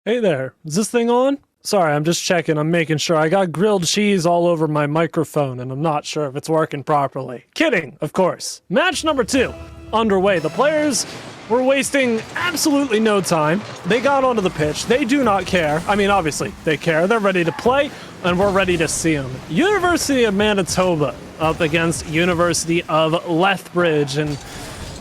Hey there, is this thing on? Sorry, I'm just checking. I'm making sure. I got grilled cheese all over my microphone, and I'm not sure if it's working properly. Kidding, of course. Match number 2 underway. The players were wasting absolutely no time. They got onto the pitch. They do not care. I mean, obviously, they care. They're ready to play, and we're ready to see them. University of Manitoba up against University of Lethbridge, and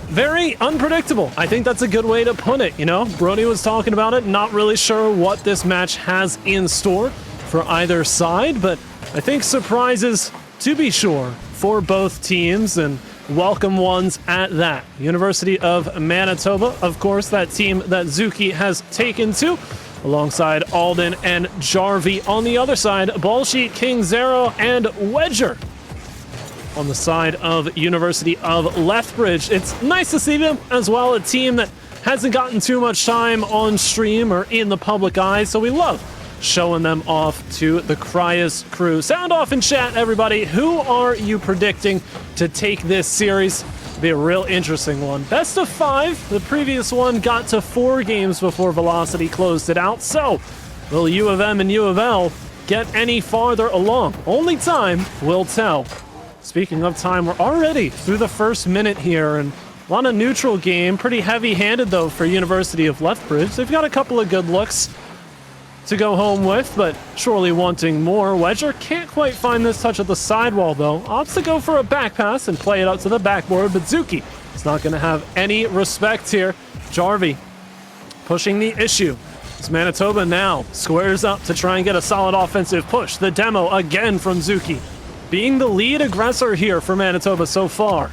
very unpredictable. I think that's a good way to put it, you know? Brody was talking about it, not really sure what this match has in store for either side, but I think surprises, to be sure, for both teams, and welcome ones at that. University of Manitoba, of course, that team that Zuki has taken to, alongside Alden and Jarvie. On the other side, Ballsheet, King Zero, and Wedger. On the side of University of Lethbridge, it's nice to see them as well, a team that hasn't gotten too much time on stream or in the public eye, so we love showing them off to the Criius crew. Sound off in chat, everybody. Who are you predicting to take this series? It'll be a real interesting one. Best of 5. The previous one got to 4 games before Velocity closed it out, so will UofM and UofL get any farther along? Only time will tell. Speaking of time, we're already through the first minute here, and a lot of neutral game. Pretty heavy-handed, though, for University of Lethbridge. They've got a couple of good looks to go home with, but surely wanting more. Wedger can't quite find this touch at the sidewall, though. Opts to go for a back pass and play it out to the backboard, but Zuki is not going to have any respect here. Jarvie pushing the issue. It's Manitoba now. Squares up to try and get a solid offensive push. The demo again from Zuki, being the lead aggressor here for Manitoba so far.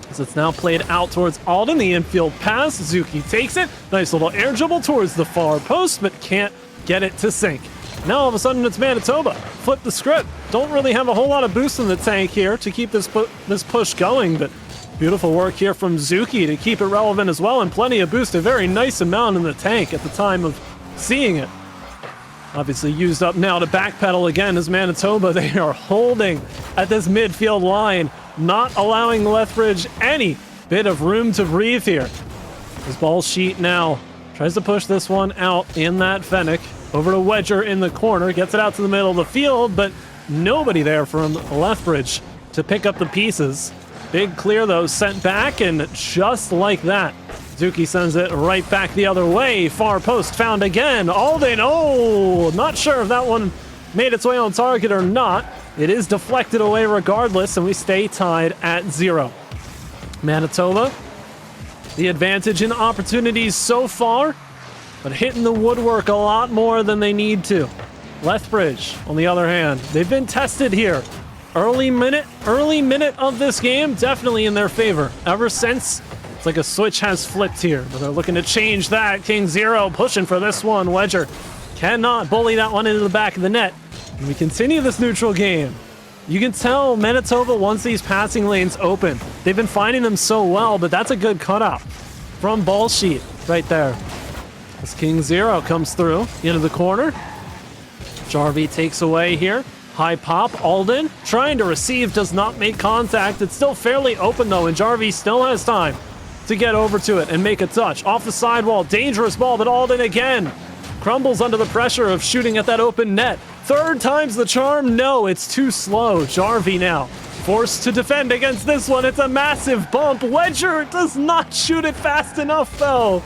As it's now played out towards Alden, the infield pass. Zuki takes it. Nice little air dribble towards the far post, but can't get it to sink. Now all of a sudden it's Manitoba. Flip the script. Don't really have a whole lot of boost in the tank here to keep this push going, but beautiful work here from Zuki to keep it relevant as well, and plenty of boost. A very nice amount in the tank at the time of seeing it. Obviously used up now to backpedal again as Manitoba. They are holding at this midfield line, not allowing Lethbridge any bit of room to breathe here. His ball sheet now tries to push this one out in that Fennec. Over to Wedger in the corner, gets it out to the middle of the field, but nobody there from Lethbridge to pick up the pieces. Big clear though, sent back, and just like that, Zuki sends it right back the other way. Far post found again. Alden, oh, not sure if that one made its way on target or not. It is deflected away regardless, and we stay tied at 0. Manitoba, the advantage in opportunities so far, but hitting the woodwork a lot more than they need to. Lethbridge, on the other hand, they've been tested here. Early minute of this game, definitely in their favor. Ever since, it's like a switch has flipped here, but they're looking to change that. King Zero pushing for this one. Wedger cannot bully that one into the back of the net. And we continue this neutral game. You can tell Manitoba wants these passing lanes open. They've been finding them so well, but that's a good cutout from Ballsheet right there. As King Zero comes through into the corner. Jarvie takes away here. High pop, Alden trying to receive, does not make contact. It's still fairly open though, and Jarvie still has time to get over to it and make a touch. Off the sidewall, dangerous ball, but Alden again crumbles under the pressure of shooting at that open net. Third time's the charm. No, it's too slow. Jarvie now forced to defend against this one. It's a massive bump. Wedger does not shoot it fast enough though.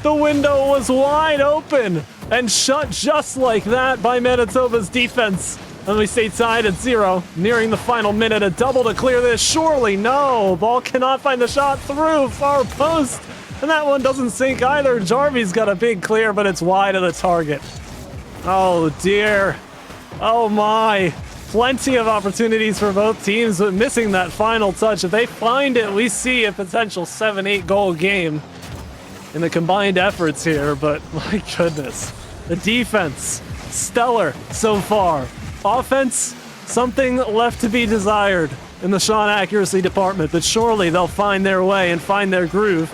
The window was wide open and shut just like that by Manitoba's defense. And we stay tied at 0, nearing the final minute. A double to clear this. Surely, no. Ball cannot find the shot through. Far post. And that one doesn't sink either. Jarvie's got a big clear, but it's wide of the target. Oh, dear. Oh, my. Plenty of opportunities for both teams, but missing that final touch. If they find it, we see a potential 7-8 goal game in the combined efforts here. But, my goodness. The defense, stellar so far. Offense, something left to be desired in the shot accuracy department, but surely they'll find their way and find their groove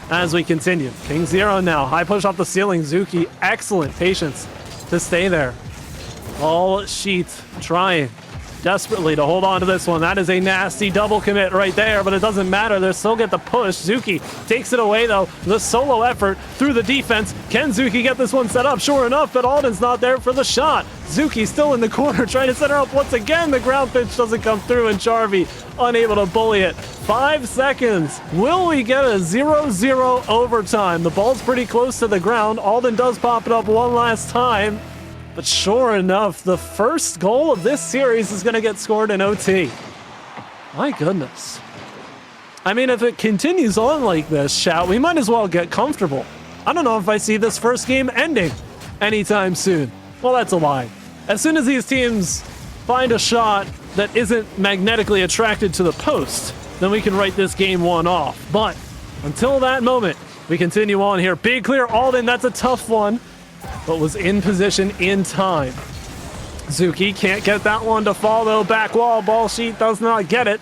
as we continue. King Zero now, high push off the ceiling. Zuki, excellent patience to stay there. All sheet trying desperately to hold on to this one. That is a nasty double commit right there, but it doesn't matter. They still get the push. Zuki takes it away, though. The solo effort through the defense. Can Zuki get this one set up? Sure enough, but Alden's not there for the shot. Zuki still in the corner trying to set her up once again. The ground pitch doesn't come through, and Jarvie unable to bully it. 5 seconds. Will we get a 0-0 overtime? The ball's pretty close to the ground. Alden does pop it up one last time. But sure enough, the first goal of this series is going to get scored in OT. My goodness. I mean, if it continues on like this, chat, we might as well get comfortable. I don't know if I see this first game ending anytime soon. Well, that's a lie. As soon as these teams find a shot that isn't magnetically attracted to the post, then we can write this game one off. But until that moment, we continue on here. Big clear, Alden, that's a tough one, but was in position in time. Zuki can't get that one to fall, though. Back wall, ball sheet does not get it.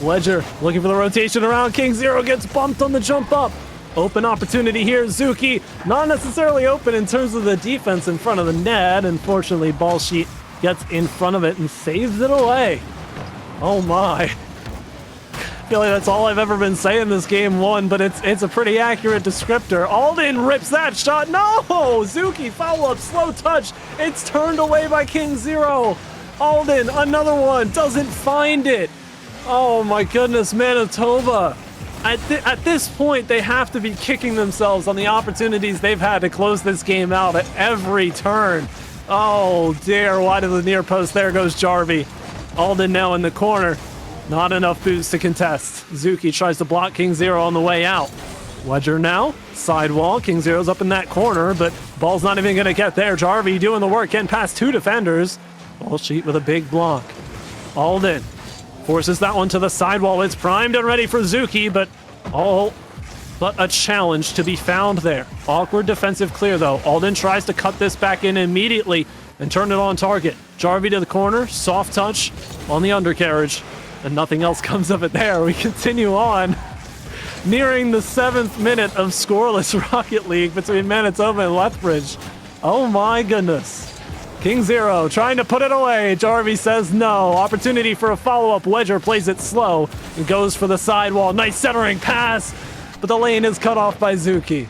Ledger looking for the rotation around. King Zero gets bumped on the jump up. Open opportunity here. Zuki not necessarily open in terms of the defense in front of the net. Unfortunately, ball sheet gets in front of it and saves it away. Oh my. I feel like that's all I've ever been saying this game one, but it's a pretty accurate descriptor. Alden rips that shot. No! Zuki follow-up, slow touch. It's turned away by King Zero. Alden, another one, doesn't find it. Oh my goodness, Manitoba. At this point, they have to be kicking themselves on the opportunities they've had to close this game out at every turn. Oh dear, wide of the near post. There goes Jarvie. Alden now in the corner. Not enough boost to contest. Zuki tries to block King Zero on the way out. Ledger now, sidewall. King Zero's up in that corner, but ball's not even going to get there. Jarvie doing the work, getting past 2 defenders. Ball sheet with a big block. Alden forces that one to the sidewall. It's primed and ready for Zuki, but all but a challenge to be found there. Awkward defensive clear, though. Alden tries to cut this back in immediately and turn it on target. Jarvie to the corner, soft touch on the undercarriage, and nothing else comes of it there. We continue on, nearing the 7th minute of scoreless Rocket League between Manitoba and Lethbridge. Oh my goodness. King Zero trying to put it away. Jarvie says no. Opportunity for a follow-up. Ledger plays it slow and goes for the sidewall. Nice centering pass, but the lane is cut off by Zuki.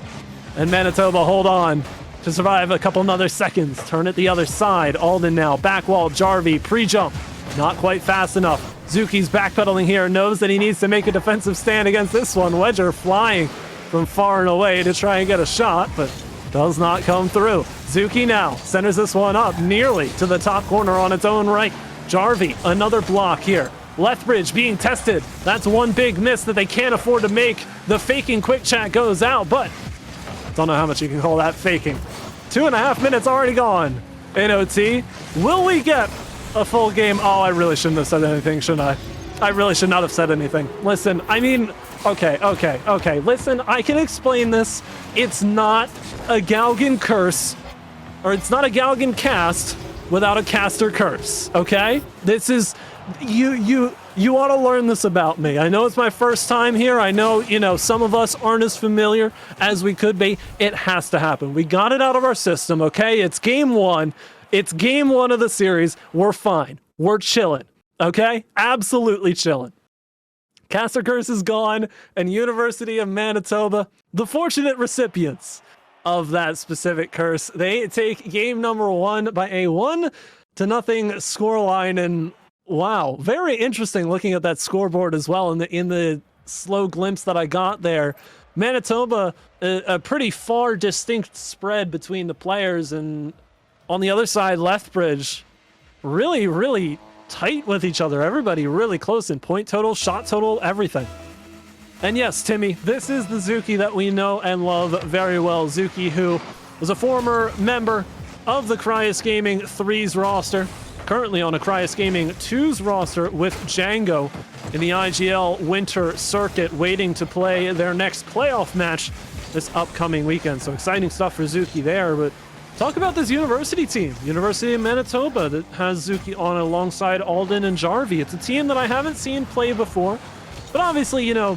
And Manitoba hold on to survive a couple another seconds. Turn it the other side. Alden now. Back wall. Jarvie. Pre-jump. Not quite fast enough. Zuki's backpedaling here. Knows that he needs to make a defensive stand against this one. Ledger flying from far and away to try and get a shot, but does not come through. Zuki now centers this one up nearly to the top corner on its own right. Jarvie, another block here. Lethbridge being tested. That's one big miss that they can't afford to make. The faking quick chat goes out, but don't know how much you can call that faking. 2.5 minutes already gone in OT. Will we get a full game? Oh, I really shouldn't have said anything, shouldn't I? I really should not have said anything. Listen, I mean, okay. Listen, I can explain this. It's not a Galgan curse, or it's not a Galgan cast without a caster curse, okay? This is, you ought to learn this about me. I know it's my first time here. I know, you know, some of us aren't as familiar as we could be. It has to happen. We got it out of our system, okay? It's game one. It's game one of the series. We're fine. We're chilling, okay? Absolutely chilling. Caster curse is gone, and University of Manitoba, the fortunate recipients of that specific curse, they take game number 1 by a 1-0 scoreline. And wow, very interesting looking at that scoreboard as well. In the slow glimpse that I got there, Manitoba, a pretty far distinct spread between the players, and on the other side, Lethbridge, really tight with each other. Everybody really close in point total, shot total, everything. And yes, Timmy, this is the Zuki that we know and love very well. Zuki, who was a former member of the Criius Gaming 3's roster, currently on a Criius Gaming 2's roster with Django in the IGL Winter Circuit, waiting to play their next playoff match this upcoming weekend. So exciting stuff for Zuki there. But talk about this University team, University of Manitoba, that has Zuki on alongside Alden and Jarvie. It's a team that I haven't seen play before, but obviously, you know,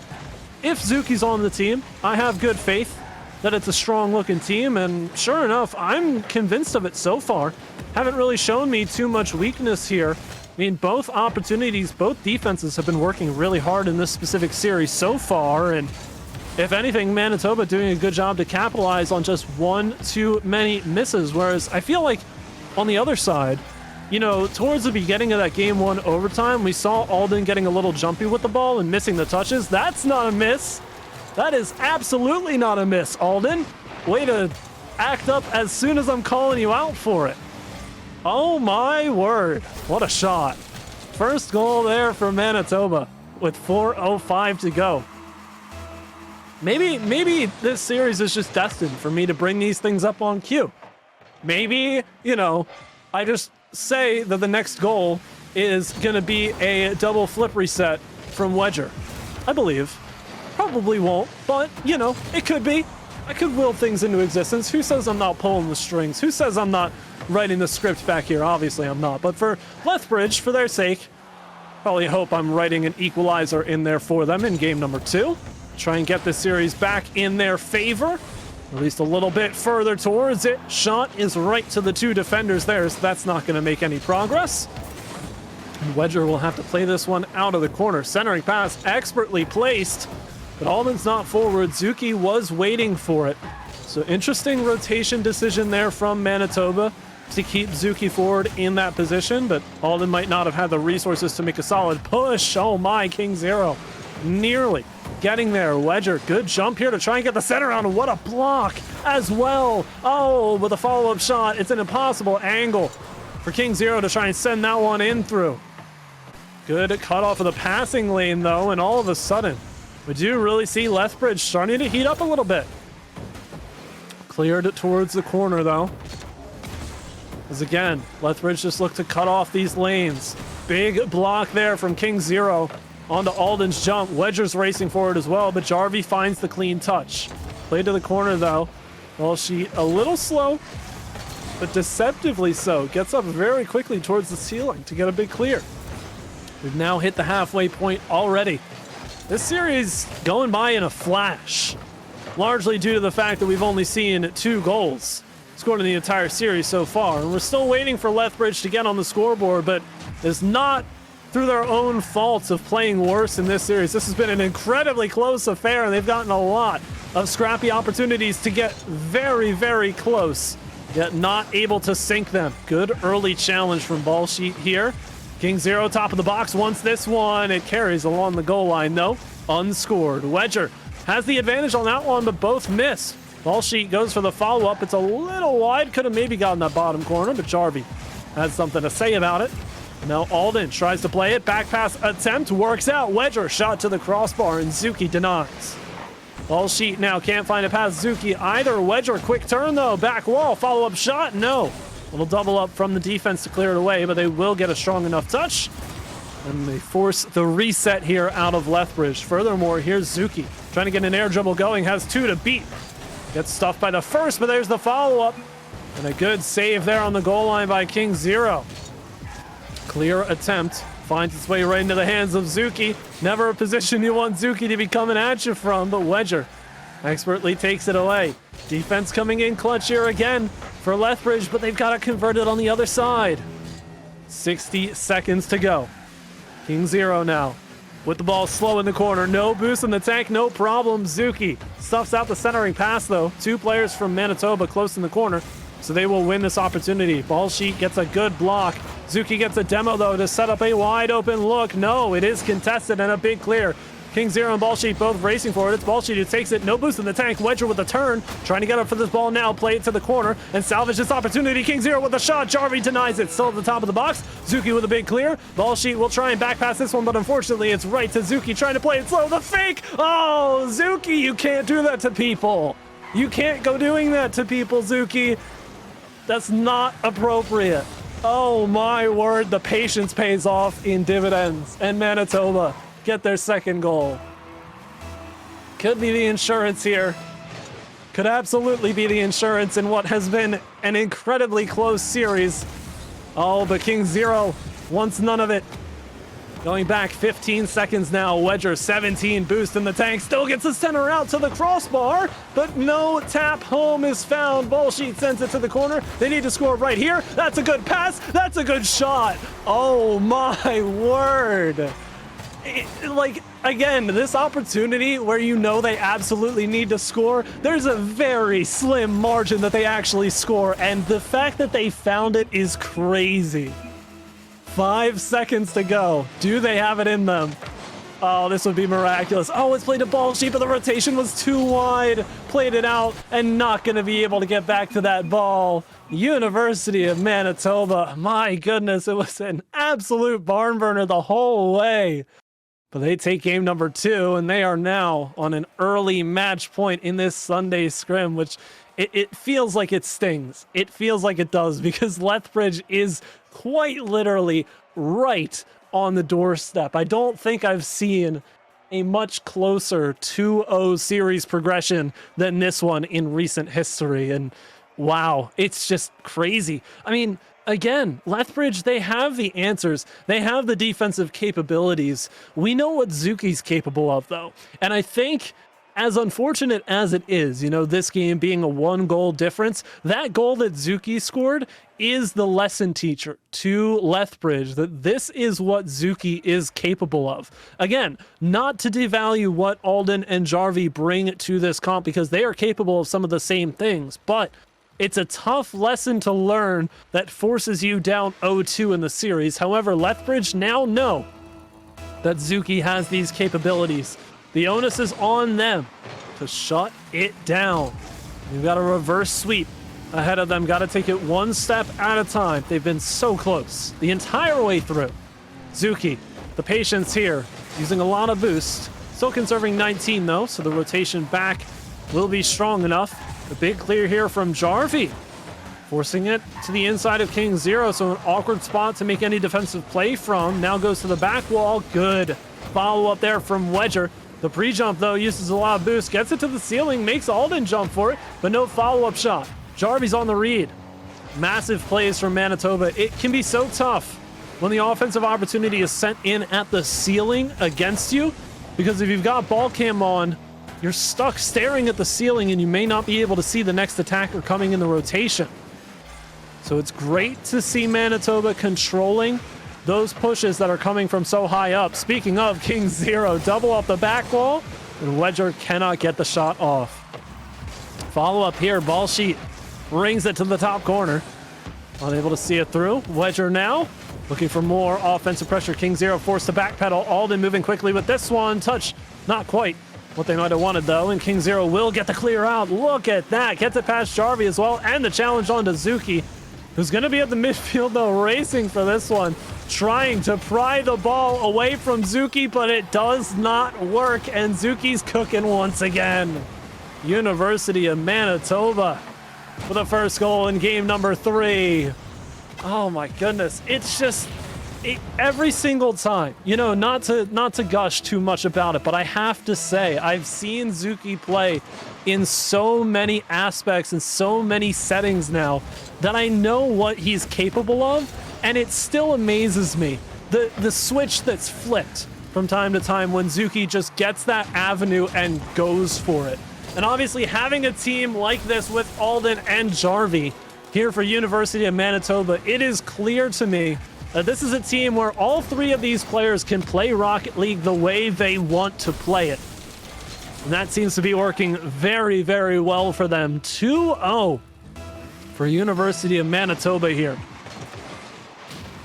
if Zuki's on the team, I have good faith that it's a strong-looking team, and sure enough, I'm convinced of it so far. Haven't really shown me too much weakness here I mean, both opportunities, both defenses have been working really hard in this specific series so far, and if anything, Manitoba doing a good job to capitalize on just one too many misses, whereas I feel like on the other side, you know, towards the beginning of that game one overtime, we saw Alden getting a little jumpy with the ball and missing the touches. That's not a miss. That is absolutely not a miss, Alden. Way to act up as soon as I'm calling you out for it. Oh my word. What a shot. First goal there for Manitoba with 4:05 to go. Maybe this series is just destined for me to bring these things up on cue. Maybe, you know, I just say that the next goal is going to be a double flip reset from Wedger. I believe. Probably won't, but, you know, it could be. I could will things into existence. Who says I'm not pulling the strings? Who says I'm not writing the script back here? Obviously I'm not, but for Lethbridge, for their sake, probably hope I'm writing an equalizer in there for them in game number 2. Try and get this series back in their favor, at least a little bit further towards it. Shot is right to the 2 defenders there, so that's not going to make any progress. And Wedger will have to play this one out of the corner. Centering pass expertly placed, but Alden's not forward. Zuki was waiting for it. So interesting rotation decision there from Manitoba to keep Zuki forward in that position, but Alden might not have had the resources to make a solid push. Oh my, King Zero nearly getting there. Wedger, good jump here to try and get the center on. What a block as well. Oh, with a follow-up shot, it's an impossible angle for King Zero to try and send that one in through. Good cut off of the passing lane though, and all of a sudden, we do really see Lethbridge starting to heat up a little bit. Cleared it towards the corner though. As again, Lethbridge just looked to cut off these lanes. Big block there from King Zero onto Alden's jump. Wedger's racing forward as well, but Jarvie finds the clean touch. Played to the corner though. Well, she a little slow, but deceptively so. Gets up very quickly towards the ceiling to get a big clear. We've now hit the halfway point already. This series going by in a flash, largely due to the fact that we've only seen 2 goals scored in the entire series so far. And we're still waiting for Lethbridge to get on the scoreboard, but it's not through their own faults of playing worse in this series. This has been an incredibly close affair, and they've gotten a lot of scrappy opportunities to get very, very close, yet not able to sink them. Good early challenge from Ball Sheet here. King Zero, top of the box, wants this one. It carries along the goal line, though. Unscored. Wedger has the advantage on that one, but both miss. Ball Sheet goes for the follow-up. It's a little wide. Could have maybe gotten that bottom corner, but Jarvie has something to say about it. Now Alden tries to play it. Back pass attempt works out. Wedger shot to the crossbar, and Zuki denies. Ball Sheet now can't find it past Zuki either. Wedger, quick turn, though. Back wall, follow-up shot. No. Little double up from the defense to clear it away, but they will get a strong enough touch. And they force the reset here out of Lethbridge. Furthermore, here's Zuki trying to get an air dribble going. Has 2 to beat. Gets stuffed by the first, but there's the follow-up. And a good save there on the goal line by King Zero. Clear attempt. Finds its way right into the hands of Zuki. Never a position you want Zuki to be coming at you from, but Wedger expertly takes it away. Defense coming in clutch here again for Lethbridge, but they've got to convert it on the other side. 60 seconds to go. King Zero now with the ball slow in the corner. No boost in the tank, no problem. Zuki stuffs out the centering pass, though. 2 players from Manitoba close in the corner, so they will win this opportunity. Ball Sheet gets a good block. Zuki gets a demo, though, to set up a wide open look. No, it is contested and a big clear. King Zero and Ball Sheet both racing for it. It's Ball Sheet who takes it. No boost in the tank. Wedger with a turn. Trying to get up for this ball now. Play it to the corner and salvage this opportunity. King Zero with a shot. Jarvie denies it. Still at the top of the box. Zuki with a big clear. Ball Sheet will try and back pass this one, but unfortunately it's right to Zuki trying to play it slow. The fake. Oh, Zuki, you can't do that to people. You can't go doing that to people, Zuki. That's not appropriate. Oh my word. The patience pays off in dividends, and Manitoba get their second goal. Could be the insurance here. Could absolutely be the insurance in what has been an incredibly close series. Oh, but King Zero wants none of it. Going back 15 seconds now, Wedger 17 boost in the tank, still gets the center out to the crossbar, but no tap home is found. Ball sheet sends it to the corner. They need to score right here. That's a good pass. That's a good shot. Oh my word. Like, again, this opportunity where you know they absolutely need to score, there's a very slim margin that they actually score, and the fact that they found it is crazy. 5 seconds to go. Do they have it in them? Oh, this would be miraculous. Oh, it's played a ball sheet, but the rotation was too wide. Played it out and not going to be able to get back to that ball. University of Manitoba. My goodness, it was an absolute barn burner the whole way. But they take game number 2, and they are now on an early match point in this Sunday scrim, which it feels like it stings. It feels like it does, because Lethbridge is quite literally right on the doorstep. I don't think I've seen a much closer 2-0 series progression than this one in recent history. And wow, it's just crazy. I mean, again, Lethbridge, they have the answers. They have the defensive capabilities. We know what Zuki's capable of, though. And I think, as unfortunate as it is, you know, this game being a 1-goal difference, that goal that Zuki scored is the lesson teacher to Lethbridge that this is what Zuki is capable of. Again, not to devalue what Alden and Jarvie bring to this comp, because they are capable of some of the same things, but it's a tough lesson to learn that forces you down 0-2 in the series. However, Lethbridge now know that Zuki has these capabilities. The onus is on them to shut it down. You've got a reverse sweep ahead of them. Got to take it one step at a time. They've been so close the entire way through. Zuki, the patience here, using a lot of boost. Still conserving 19 though, so the rotation back will be strong enough. The big clear here from Jarvie, forcing it to the inside of King Zero, so an awkward spot to make any defensive play from. Now goes to the back wall. Good follow up there from Wedger. The pre-jump, though, uses a lot of boost, gets it to the ceiling, makes Alden jump for it, but no follow-up shot. Jarvie's on the read. Massive plays from Manitoba. It can be so tough when the offensive opportunity is sent in at the ceiling against you, because if you've got ball cam on, you're stuck staring at the ceiling and you may not be able to see the next attacker coming in the rotation. So it's great to see Manitoba controlling those pushes that are coming from so high up. Speaking of, King Zero, double off the back wall, and Wedger cannot get the shot off. Follow up here, ball sheet rings it to the top corner. Unable to see it through. Wedger now looking for more offensive pressure. King Zero forced to backpedal. Alden moving quickly with this one. Touch, not quite what they might have wanted though, and King Zero will get the clear out. Look at that, gets it past Jarvie as well, and the challenge onto Zuki, who's going to be at the midfield though, racing for this one, trying to pry the ball away from Zuki, but it does not work, and Zuki's cooking once again. University of Manitoba for the first goal in game number 3. Oh my goodness, it's just every single time, you know, not to gush too much about it, but I have to say, I've seen Zuki play in so many aspects and so many settings now that I know what he's capable of, and it still amazes me the switch that's flipped from time to time when Zuki just gets that avenue and goes for it. And obviously having a team like this with Alden and Jarvie here for University of Manitoba, it is clear to me that this is a team where all 3 of these players can play Rocket League the way they want to play it. And that seems to be working very, very well for them. 2-0 for University of Manitoba here.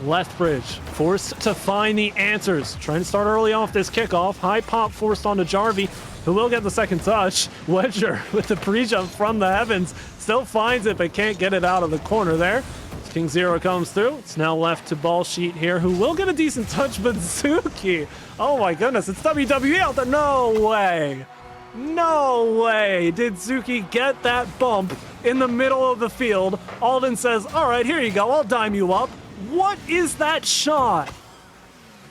Lethbridge forced to find the answers. Trying to start early off this kickoff. High pop forced onto Jarvie, who will get the second touch. Wedger with the pre-jump from the heavens. Still finds it, but can't get it out of the corner there. King Zero comes through. It's now left to ball sheet here, who will get a decent touch, but Zuki. Oh my goodness, it's WWE out there. No way. No way did Zuki get that bump in the middle of the field. Alden says, all right, here you go. I'll dime you up. What is that shot?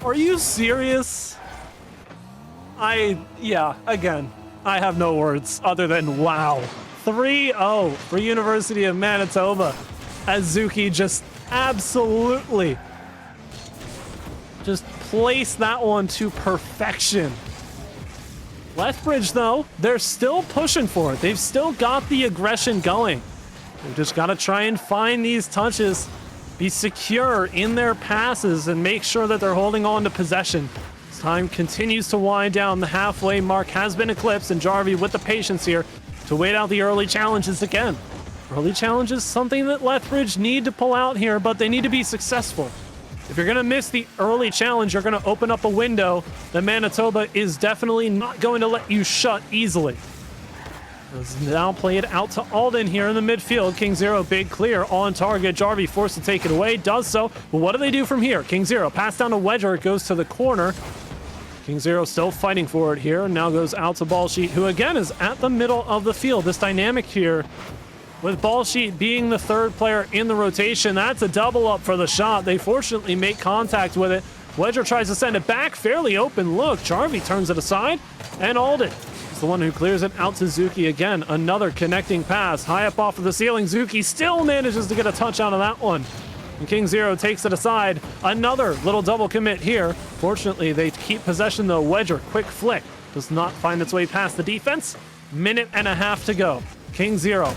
Are you serious? Yeah, again, I have no words other than wow. 3-0 for University of Manitoba, as Zuki just absolutely just place that one to perfection. Lethbridge, though, they're still pushing for it. They've still got the aggression going. They've just got to try and find these touches, be secure in their passes, and make sure that they're holding on to possession. As time continues to wind down, the halfway mark has been eclipsed, and Jarvie with the patience here to wait out the early challenges again. Early challenges, something that Lethbridge need to pull out here, but they need to be successful. If you're going to miss the early challenge, you're going to open up a window that Manitoba is definitely not going to let you shut easily. It's now played out to Alden here in the midfield. King Zero, big clear on target. Jarvie forced to take it away, does so. But what do they do from here? King Zero, pass down to Wedger, it goes to the corner. King Zero still fighting for it here, and now goes out to Ballsheet, who again is at the middle of the field. This dynamic here, with Ballsheet being the third player in the rotation, that's a double up for the shot. They fortunately make contact with it. Wedger tries to send it back, fairly open look. Jarvie turns it aside, and Alden is the one who clears it out to Zuki again. Another connecting pass, high up off of the ceiling. Zuki still manages to get a touch out of that one. And King Zero takes it aside. Another little double commit here. Fortunately, they keep possession though. Wedger, quick flick, does not find its way past the defense. Minute and a half to go. King Zero,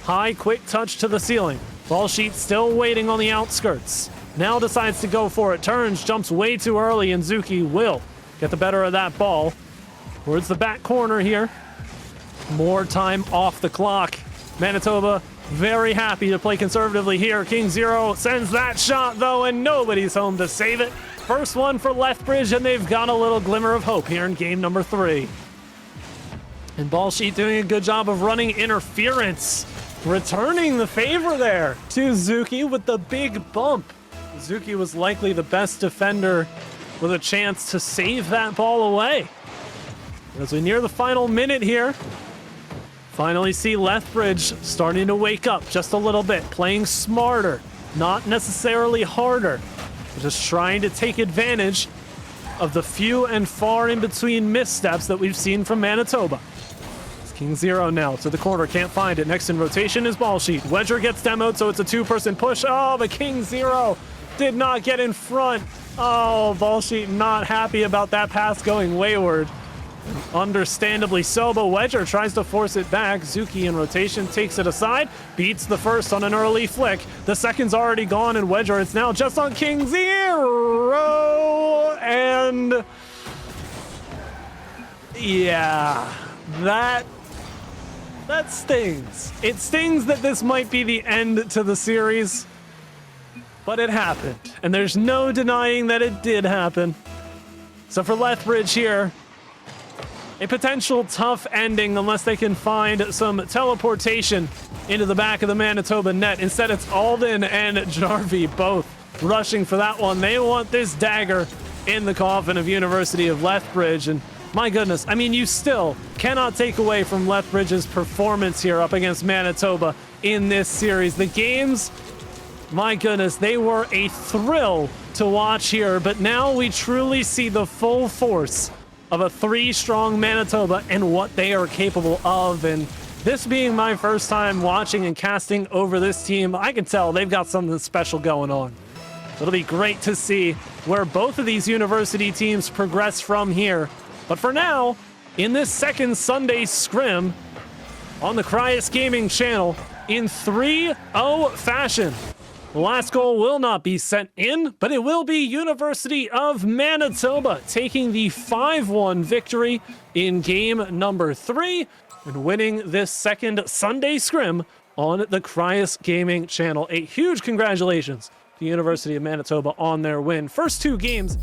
high, quick touch to the ceiling. Ballsheet still waiting on the outskirts. Now decides to go for it. Turns, jumps way too early, and Zuki will get the better of that ball. Towards the back corner here. More time off the clock. Manitoba very happy to play conservatively here. King Zero sends that shot, though, and nobody's home to save it. First one for Lethbridge, and they've got a little glimmer of hope here in game number 3. And Ballsheet doing a good job of running interference. Returning the favor there to Zuki with the big bump. Zuki was likely the best defender with a chance to save that ball away. As we near the final minute here, finally see Lethbridge starting to wake up just a little bit, playing smarter, not necessarily harder, just trying to take advantage of the few and far in between missteps that we've seen from Manitoba. King Zero now to the corner, can't find it. Next in rotation is Ballsheet. Wedger gets demoed, so it's a two-person push. Oh, but King Zero did not get in front. Oh, Ballsheet not happy about that pass going wayward. Understandably so, but Wedger tries to force it back. Zuki in rotation takes it aside, beats the first on an early flick. The second's already gone, and Wedger, it's now just on King Zero. And yeah, that stings. It stings that this might be the end to the series, but it happened, and there's no denying that it did happen. So for Lethbridge here, a potential tough ending unless they can find some teleportation into the back of the Manitoba net. Instead, it's Alden and Jarvie both rushing for that one. They want this dagger in the coffin of University of Lethbridge, and my goodness, I mean, you still cannot take away from Lethbridge's performance here up against Manitoba in this series. The games, my goodness, they were a thrill to watch here, but now we truly see the full force of a 3-strong Manitoba and what they are capable of. And this being my first time watching and casting over this team, I can tell they've got something special going on. It'll be great to see where both of these university teams progress from here. But for now, in this second Sunday Scrim on the Criius Gaming channel, in 3-0 fashion, the last goal will not be sent in, but it will be University of Manitoba taking the 5-1 victory in game number 3 and winning this second Sunday Scrim on the Criius Gaming channel. A huge congratulations to University of Manitoba on their win. First 2 games